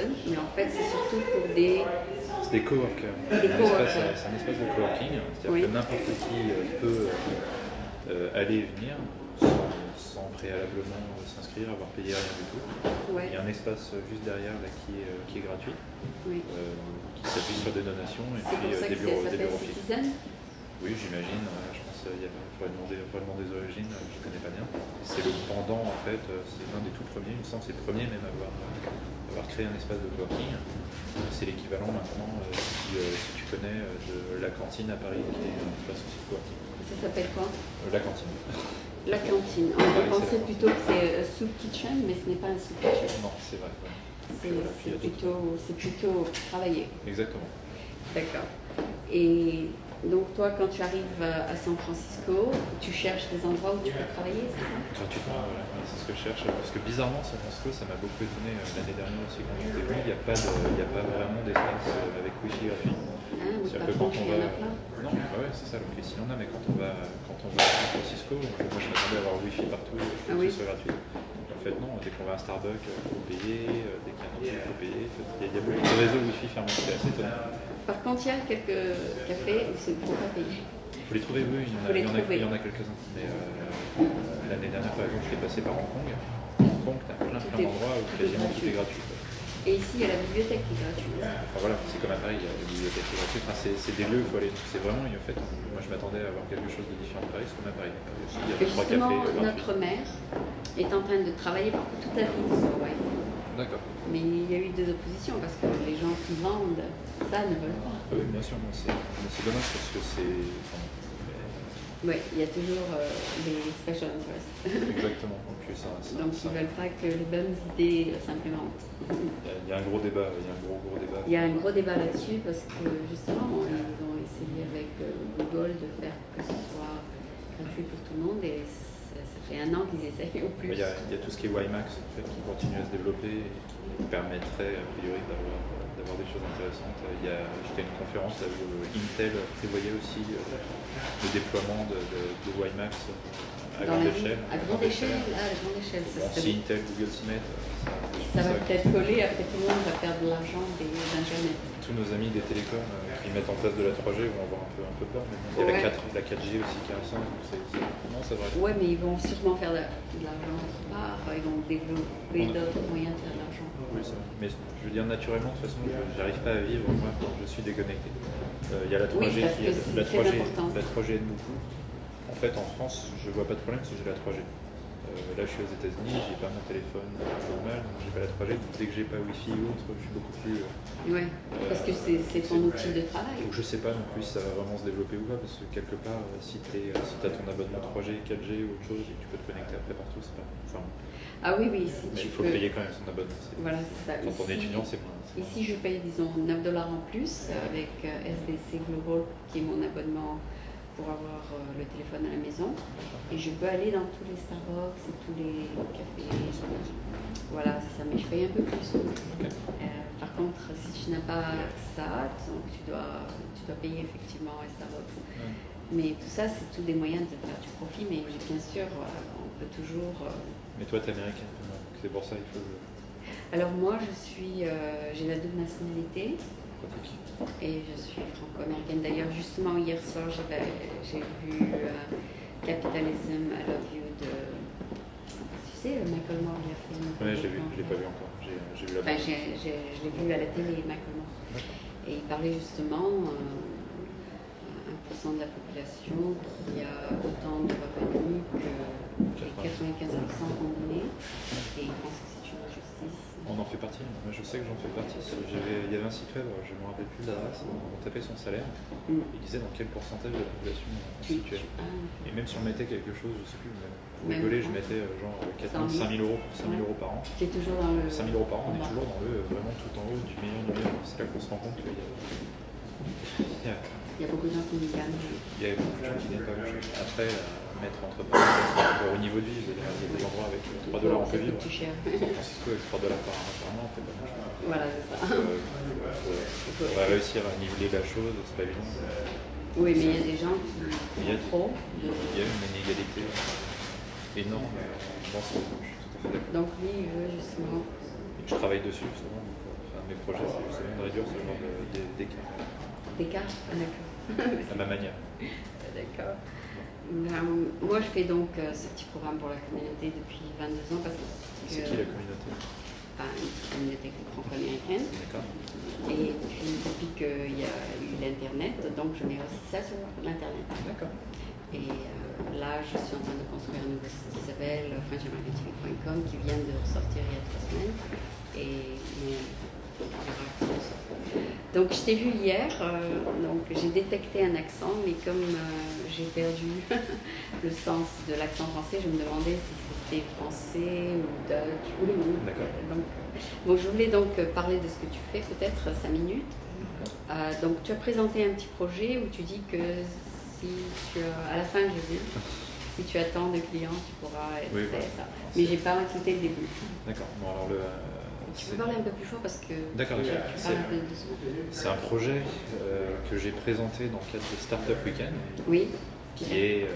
personnes, mais en fait c'est surtout pour des... C'est des coworkers. Des coworkers. C'est un espace de coworking, c'est-à-dire Oui. que n'importe qui peut aller et venir sans préalablement s'inscrire, avoir payé rien du tout. Ouais. Il y a un espace juste derrière là, qui est gratuit, Oui. qui s'appuie sur des donations et C'est puis pour ça des que bureaux, ça des s'appelle bureaux fixes. Citizen. Oui, j'imagine. Je pense qu'il faudrait demander les origines, je ne connais pas bien. C'est le pendant, en fait, c'est l'un des tout premiers, il me semble que c'est le premier même à avoir créé un espace de coworking. C'est l'équivalent maintenant, si tu connais, de la cantine à Paris, qui est un espace aussi de coworking. Ça s'appelle quoi? La cantine. La cantine. On peut penser plutôt que c'est soup kitchen, mais ce n'est pas un soup kitchen. Non, c'est vrai. Ouais. C'est plutôt travailler. Exactement. D'accord. Et donc toi, quand tu arrives à San Francisco, tu cherches des endroits où tu peux travailler, c'est ça? Gratuitement, voilà. C'est ce que je cherche. Parce que bizarrement, San Francisco, ça m'a beaucoup étonné l'année dernière aussi quand j'étais venu. Il n'y a pas vraiment d'espace avec Wi-Fi gratuit. Ah, oui, C'est-à-dire par que quand contre, on il y en va... a plein. Non, ouais, c'est ça, donc ici on a, mais quand on va à San Francisco, moi je m'attendais à avoir Wi-Fi partout, que oui. ce soit gratuit. En fait non, dès qu'on va à un Starbucks, il faut payer, dès qu'il y a un autre, il faut payer. Il y a beaucoup de réseaux Wi-Fi fermés, c'est assez étonnant. Par contre, il y a quelques cafés où il ne faut pas payer. Il faut les trouver, oui, il y en a quelques-uns. Mais l'année dernière, par exemple, je suis passé par Hong Kong. Hong Kong, tu as plein d'endroits où quasiment tout est gratuit. Et ici, il y a la bibliothèque qui est gratuite. Enfin voilà, c'est comme à Paris, il y a la bibliothèque qui est gratuite. Enfin, c'est des lieux où il faut aller. C'est vraiment, en fait, moi je m'attendais à avoir quelque chose de différent de Paris, c'est comme à Paris. Il y a Et 3 justement, cafés notre mère est en train de travailler pour toute la ville sur Hawaï. D'accord. Mais il y a eu des oppositions parce que les gens qui vendent ça ne veulent pas. Oui, bien sûr, c'est dommage parce que c'est... Oui, il y a toujours les special interests. Exactement. Donc ils ne veulent pas que les bonnes idées s'implémentent. Il y a un gros débat. Il y a un gros débat là-dessus parce que justement, ils ont essayé avec Google de faire que ce soit gratuit pour tout le monde et ça fait 1 an qu'ils essayent au plus. Il y a tout ce qui est WiMAX en fait, qui continue à se développer et qui permettrait a priori d'avoir des choses intéressantes. J'étais à une conférence là, où Intel prévoyait aussi le déploiement de WiMAX à grande échelle. À grande échelle, Si Intel, Google s'y mettent, ça va peut-être coller, après tout le monde va perdre de l'argent d'Internet. Tous nos amis des télécoms qui mettent en place de la 3G vont avoir un peu peur, mais bon, il y a la 4G aussi qui arrive, donc non, c'est vrai. Ouais, mais ils vont sûrement faire de l'argent autre part, ils vont développer d'autres moyens de faire de l'argent. Oui, c'est vrai. Mais je veux dire, naturellement, de toute façon, je n'arrive pas à vivre, moi, quand je suis déconnecté. Il y a la 3G, la 3G aide beaucoup. En fait, en France, je vois pas de problème parce que j'ai la 3G. Là, je suis aux États-Unis, j'ai pas mon téléphone normal, donc j'ai pas la 3G. Donc dès que j'ai pas Wi-Fi ou autre, je suis beaucoup plus. Ouais, parce que c'est ton outil de travail. Donc je sais pas non plus si ça va vraiment se développer ou pas, parce que quelque part, si tu as ton abonnement 3G, 4G ou autre chose et que tu peux te connecter après partout, c'est pas. Enfin, ah oui, mais il faut payer quand même son abonnement. Voilà, c'est ça. Quand on est étudiant, c'est moins. Ici, je paye, disons, $9 en plus avec SBC Global, qui est mon abonnement pour avoir le téléphone à la maison. Et je peux aller dans tous les Starbucks et tous les cafés. Voilà, c'est ça. Mais je paye un peu plus. Okay. Par contre, si tu n'as pas ça, donc tu dois payer effectivement à Starbucks. Mais tout ça, c'est tous des moyens de faire du profit. Mais bien sûr, on peut toujours... Mais toi, tu es américaine, donc c'est pour ça qu'il faut... Alors moi, j'ai la double nationalité. Pratique. Et je suis franco-américaine. D'ailleurs, justement, hier soir, j'ai vu Capitalism, I Love You de... Tu sais, Michael Moore, il a fait une... Oui, je l'ai pas vu encore. J'ai vu la enfin, je l'ai vu à la télé, Michael Moore. Et il parlait justement 1% de la population qui a autant de revenus que 95% combinés. Et il pense que c'est une injustice. On en fait partie, moi je sais que j'en fais partie. Il y avait un site web, je ne me rappelle plus de l'adresse, on tapait son salaire, il disait dans quel pourcentage de la population on se situait. Et même si on mettait quelque chose, je ne sais plus, pour rigoler, je mettais genre 5 000 euros pour 5 000 euros par an. Qui est toujours dans le... 5 000 euros par an, on est toujours dans vraiment tout en haut du meilleur du meilleur. C'est là qu'on se rend compte qu'il y a beaucoup de gens qui gagnent. Il y a beaucoup de gens qui gagnent pas grand-chose. Après, mettre entre parenthèses au niveau de vie, il y a des endroits avec $3 on peut vivre. Cher. San Francisco avec $3 par mois, on fait pas grand-chose. Voilà, c'est ça. On va réussir à niveler la chose, c'est pas évident. Oui, mais il y a des gens qui ont trop. Il y a une inégalité énorme dans ce monde, je suis tout à fait d'accord. Donc lui, il veut justement... Et je travaille dessus, justement. de mes projets, c'est justement de réduire ce genre d'écart. D'écart, d'accord. À ma manière. D'accord. Moi, je fais donc ce petit programme pour la communauté depuis 22 ans parce que... C'est qui la communauté? Une communauté franco-américaine. D'accord. Et puis, depuis qu'il y a eu l'Internet, donc je mets aussi ça sur l'Internet. D'accord. Et là, je suis en train de construire un nouveau site qui s'appelle frenchamericantv.com qui vient de ressortir il y a 3 semaines. Et donc, je t'ai vu hier, donc j'ai détecté un accent, mais comme j'ai perdu le sens de l'accent français, je me demandais si c'était français ou Dutch ou non. D'accord. Donc, je voulais donc parler de ce que tu fais, peut-être 5 minutes. Donc, tu as présenté un petit projet où tu dis que si tu as, à la fin, j'ai vu, si tu attends de clients, tu pourras être ça. Mais j'ai pas écouté le début. D'accord. Bon, alors tu peux parler un peu plus fort parce que d'accord. C'est un projet que j'ai présenté dans le cadre de Startup Weekend. Oui. Qui est,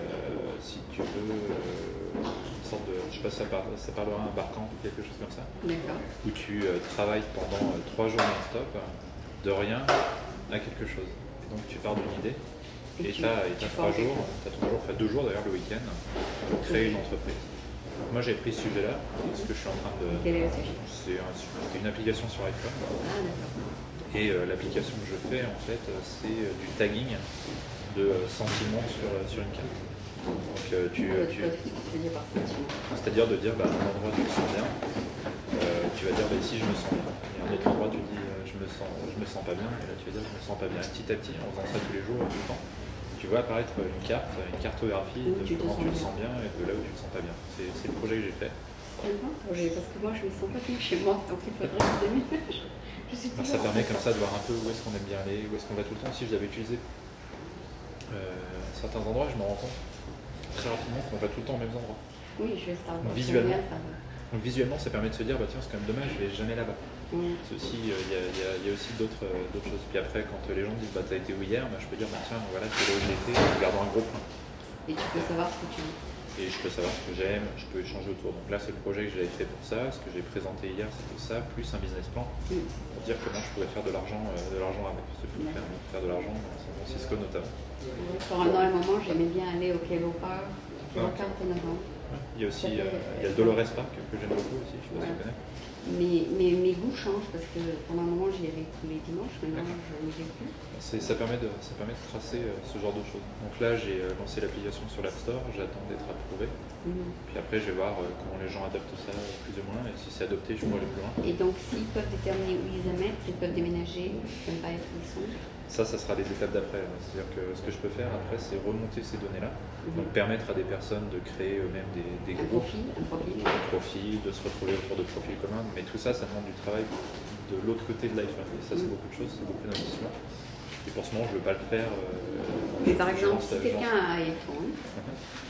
si tu veux, une sorte de, je sais pas si ça parlera un barcamp ou quelque chose comme ça. D'accord. Où tu travailles pendant 3 jours non-stop, de rien à quelque chose. Et donc tu pars d'une idée. Et tu as 3 jours, enfin 2 jours d'ailleurs le week-end, pour créer une entreprise. Moi j'ai pris ce sujet-là, parce que je suis en train de... Quel est le sujet? C'est une application sur iPhone. Ah d'accord. Et l'application que je fais en fait, c'est du tagging de sentiments sur une carte. Donc tu veux dire par sentiment? C'est-à-dire de dire, à un endroit tu te sens bien, tu vas dire ici je me sens bien. Et à un autre endroit tu dis je me sens pas bien, et là tu vas dire je me sens pas bien. Et petit à petit, en faisant ça tous les jours, tout le temps, tu vois apparaître une cartographie de comment tu te sens bien et de là où tu te sens pas bien. C'est le projet que j'ai fait. C'est un bon projet, parce que moi je me sens pas bien chez moi, donc il faudrait que je déménage. Ça permet comme ça de voir un peu où est-ce qu'on aime bien aller, où est-ce qu'on va tout le temps. Si je l'avais utilisé certains endroits, je me rends compte très rapidement qu'on va tout le temps aux mêmes endroits. Oui, je vais Starbucks. Donc visuellement, ça permet de se dire, tiens, c'est quand même dommage, je vais jamais là-bas. Il y a aussi d'autres choses. Puis après, quand les gens disent, t'as été où hier, je peux dire, tiens, voilà, c'est là où j'ai été, en regardant un gros point. Et tu peux savoir ce que tu veux. Et je peux savoir ce que j'aime, je peux échanger autour. Donc là, c'est le projet que j'avais fait pour ça. Ce que j'ai présenté hier, c'était ça, plus un business plan pour dire comment je pourrais faire de l'argent avec. Parce qu'il faut faire de l'argent dans San Francisco notamment. Pendant un moment, j'aimais bien aller au Cable Park, en avant. Il y a aussi il y a le Dolores Park que j'aime beaucoup aussi, je sais pas si tu connais. Mais mes goûts changent parce que pendant un moment j'y allais tous les dimanches, maintenant je n'y vais plus. Ça permet de tracer ce genre de choses. Donc là j'ai lancé l'application sur l'App Store, j'attends d'être approuvé. Puis après je vais voir comment les gens adoptent ça plus ou moins et si c'est adopté je pourrais aller plus loin. Et donc s'ils peuvent déterminer où ils aiment être, ils peuvent déménager, ils ne peuvent pas être où ils sont. Ça sera les étapes d'après. C'est-à-dire que ce que je peux faire après, c'est remonter ces données-là, donc permettre à des personnes de créer eux-mêmes des groupes, un profil, de se retrouver autour de profils communs. Mais tout ça, ça demande du travail de l'autre côté de l'iPhone. Et ça, c'est beaucoup de choses, c'est beaucoup d'investissement. Et pour ce moment, je ne veux pas le faire. Mais par exemple, si quelqu'un a un iPhone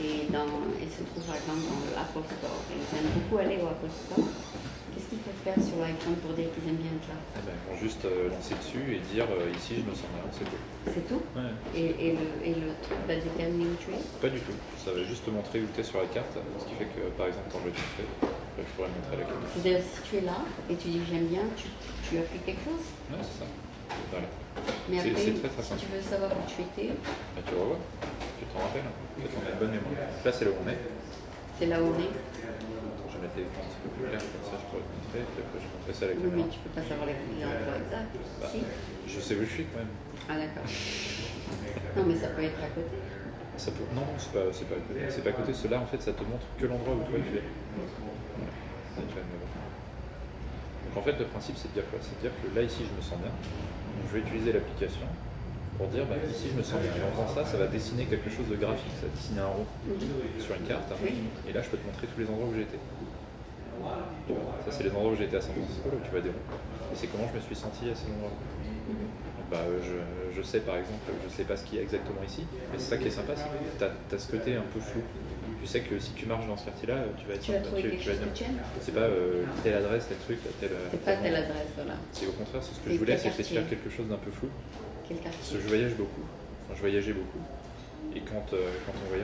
et se trouve par exemple dans l'Apple Store, et ils aiment beaucoup aller au Apple Store, qu'est-ce qu'ils peuvent faire sur l'iPhone pour dire qu'ils aiment bien être là? Ils vont juste lancer dessus et dire ici je me sens bien, c'est tout. C'est tout? Ouais. Et le truc va déterminer où tu es? Pas du tout, ça va juste te montrer où tu es sur la carte, ce qui fait que par exemple quand je vais te montrer, je pourrais montrer la carte. C'est-à-dire si tu es là et tu dis j'aime bien, tu as fait quelque chose? Ouais, c'est ça. Voilà. Mais après, c'est très si simple. tu veux savoir où tu étais, tu revois, tu t'en rappelles, peut-être qu'on a une bonne mémoire. Là c'est là où on est. C'est là où on est. Je vais mettre les écrans un petit peu plus clair, comme ça je pourrais te montrer, puis après je montrerai ça à la caméra. Oui, mais tu peux pas savoir l'endroit exact. Si. Je sais où je suis quand même. Ah d'accord. Non mais ça peut être à côté. Non, c'est pas à côté. C'est pas à côté, cela en fait ça te montre que l'endroit où toi tu es. Donc en fait le principe c'est de dire quoi? C'est de dire que là ici je me sens bien, donc je vais utiliser l'application pour dire ici je me sens bien. Et en faisant ça, ça va dessiner quelque chose de graphique, ça va dessiner un rond sur une carte, et là je peux te montrer tous les endroits où j'ai été. Ça c'est les endroits où j'ai été à San Francisco, là où tu vois des ronds. Et c'est comment je me suis senti à ces endroits-là. Je sais par exemple, je sais pas ce qu'il y a exactement ici, mais c'est ça qui est sympa, c'est que tu as ce côté un peu flou. Tu sais que si tu marches dans ce quartier-là, tu vas être... Tu vas trouver quelque chose que tu aimes. C'est pas telle adresse, tel truc, tel... C'est pas telle adresse, voilà. C'est au contraire, c'est ce que je voulais, c'était de faire quelque chose d'un peu flou. Quel quartier? Parce que je voyage beaucoup, je voyageais beaucoup. Et quand on voyage,